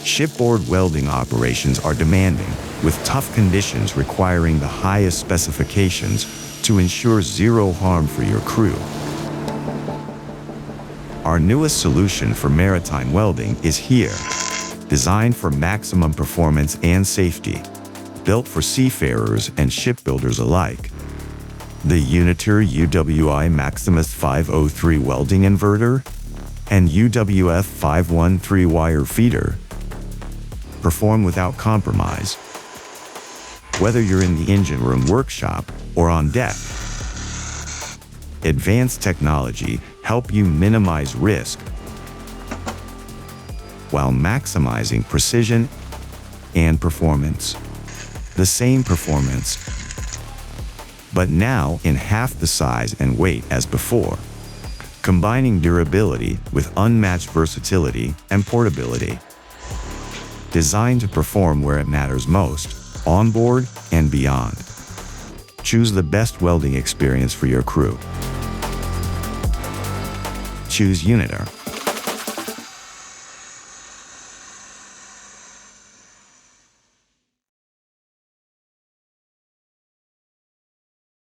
Shipboard welding operations are demanding, with tough conditions requiring the highest specifications to ensure zero harm for your crew. Our newest solution for maritime welding is here, designed for maximum performance and safety, built for seafarers and shipbuilders alike. The Unitor UWI Maximus 503 welding inverter and UWF 513 wire feeder perform without compromise. Whether you're in the engine room workshop or on deck, advanced technology help you minimize risk while maximizing precision and performance. The same performance, but now in half the size and weight as before, combining durability with unmatched versatility and portability. Designed to perform where it matters most, on board and beyond. Choose the best welding experience for your crew. Choose Unitor.